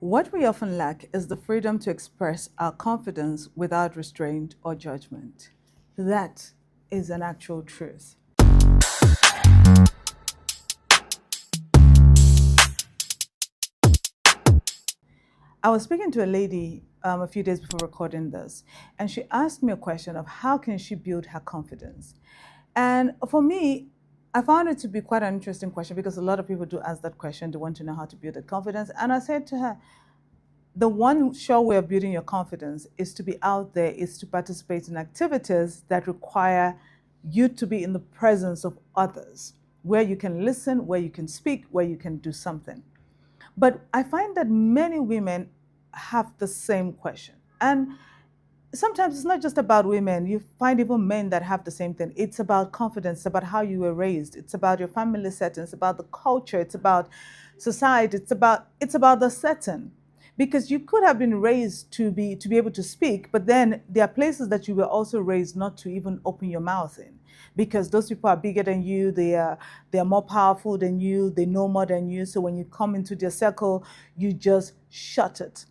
What we often lack is the freedom to express our confidence without restraint or judgment. That is an actual truth. I was speaking to a lady a few days before recording this, and she asked me a question of how can she build her confidence. And for me, I found it to be quite an interesting question because a lot of people do ask that question. They want to know how to build that confidence. And I said to her, the one sure way of building your confidence is to be out there, is to participate in activities that require you to be in the presence of others, where you can listen, where you can speak, where you can do something. But I find that many women have the same question. And sometimes it's not just about women. You find even men that have the same thing. It's about confidence, it's about how you were raised, it's about your family setting, it's about the culture, it's about society, it's about the setting. Because you could have been raised to be able to speak, but then there are places that you were also raised not to even open your mouth in. Because those people are bigger than you, they are more powerful than you, they know more than you. So when you come into their circle, you just shut it.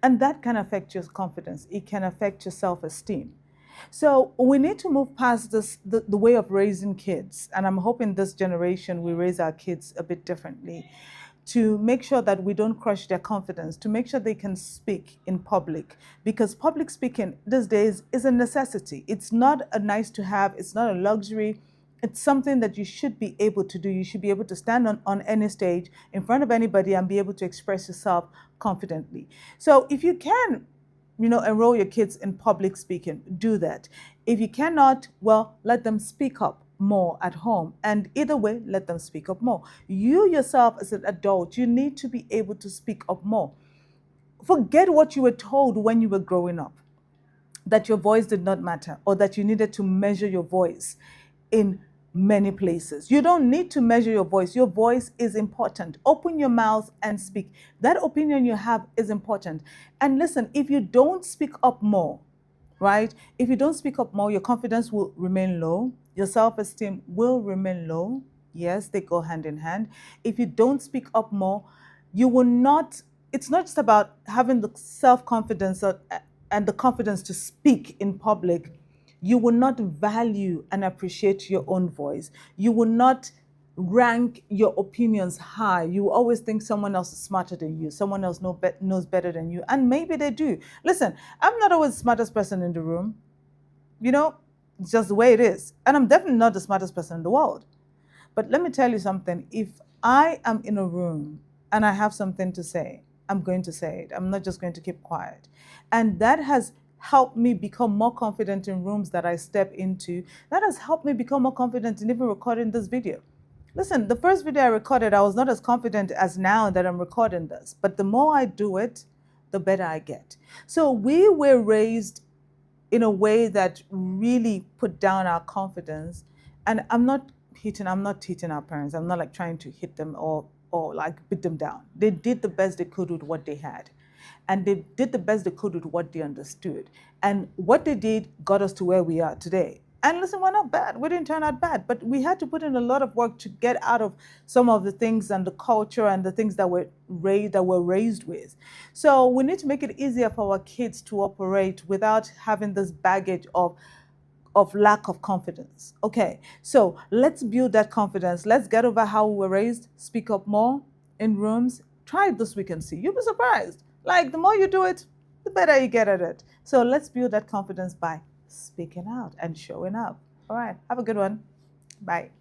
And that can affect your confidence. It can affect your self-esteem. So we need to move past the way of raising kids. And I'm hoping this generation we raise our kids a bit differently to make sure that we don't crush their confidence, to make sure they can speak in public. Because public speaking these days is a necessity. It's not a nice to have, it's not a luxury. It's something that you should be able to do. You should be able to stand on any stage in front of anybody and be able to express yourself confidently. So if you can, enroll your kids in public speaking, do that. If you cannot, well, let them speak up more at home. And either way, let them speak up more. You yourself as an adult, you need to be able to speak up more. Forget what you were told when you were growing up, that your voice did not matter or that you needed to measure your voice in many places. You don't need to measure your voice. Your voice is important. Open your mouth and speak. That opinion you have is important. And listen, if you don't speak up more, right? If you don't speak up more, your confidence will remain low. Your self-esteem will remain low. Yes, they go hand in hand. If you don't speak up more, you will not, it's not just about having the self-confidence and the confidence to speak in public. You will not value and appreciate your own voice. You will not rank your opinions high. You always think someone else is smarter than you, someone else knows better than you, and maybe they do. Listen, I'm not always the smartest person in the room. You know, it's just the way it is. And I'm definitely not the smartest person in the world. But let me tell you something. If I am in a room and I have something to say, I'm going to say it. I'm not just going to keep quiet. And that has helped me become more confident in rooms that I step into. That has helped me become more confident in even recording this video. Listen, the first video I recorded, I was not as confident as now that I'm recording this. But the more I do it, the better I get. So we were raised in a way that really put down our confidence. And I'm not hitting our parents. I'm not like trying to hit them or like beat them down. They did the best they could with what they had. And they did the best they could with what they understood. And what they did got us to where we are today. And listen, we're not bad. We didn't turn out bad, but we had to put in a lot of work to get out of some of the things and the culture and the things that were raised with. So we need to make it easier for our kids to operate without having this baggage of lack of confidence. Okay, so let's build that confidence. Let's get over how we were raised, speak up more in rooms. Try it this week and see. You'll be surprised. Like the more you do it, the better you get at it. So let's build that confidence by speaking out and showing up. All right, have a good one. Bye.